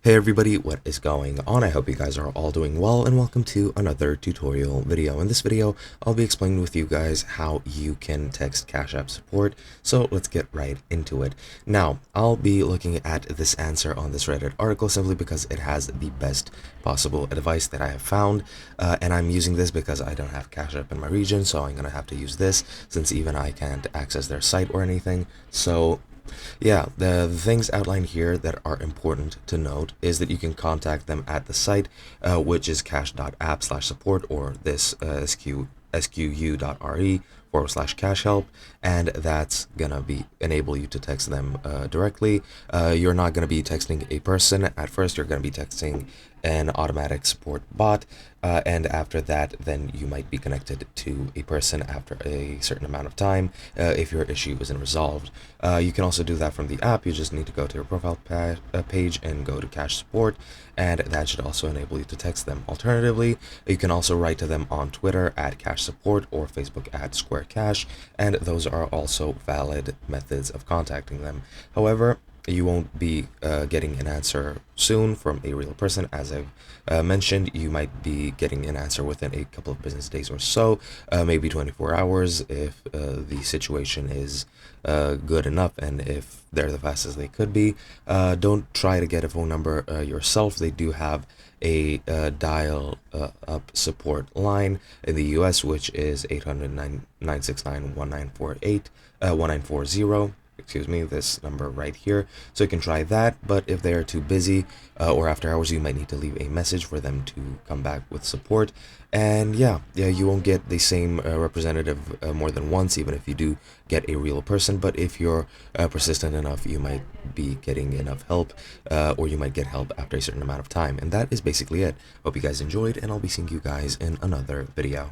Hey everybody, what is going on? I hope you guys are all doing well, and welcome to another tutorial video. In this video, I'll be explaining with you guys how you can text Cash App support, so let's get right into it. Now, I'll be looking at this answer on this Reddit article simply because it has the best possible advice that I have found, and I'm using this because I don't have Cash App in my region, so I'm gonna have to use this since even I can't access their site or anything. So yeah, the things outlined here that are important to note is that you can contact them at the site, which is cash.app/support, or this squ.re/cash help, and that's gonna be enable you to text them directly. You're not gonna be texting a person at first. You're gonna be texting an automatic support bot, and after that then you might be connected to a person after a certain amount of time if your issue isn't resolved. You can also do that from the app. You just need to go to your profile page and go to Cash Support, and that should also enable you to text them. Alternatively, you can also write to them on Twitter at Cash Support or Facebook at Square Cash, and those are also valid methods of contacting them. However, you won't be getting an answer soon from a real person. As I've mentioned, you might be getting an answer within a couple of business days or so, maybe 24 hours if the situation is good enough and if they're the fastest they could be. Don't try to get a phone number yourself. They do have a dial up support line in the US, which is 800-969-1940. Excuse me, this number right here, so you can try that. But if they are too busy or after hours, you might need to leave a message for them to come back with support. And yeah, you won't get the same representative more than once, even if you do get a real person. But if you're persistent enough, you might be getting enough help, or you might get help after a certain amount of time. And that is basically it. Hope you guys enjoyed, and I'll be seeing you guys in another video.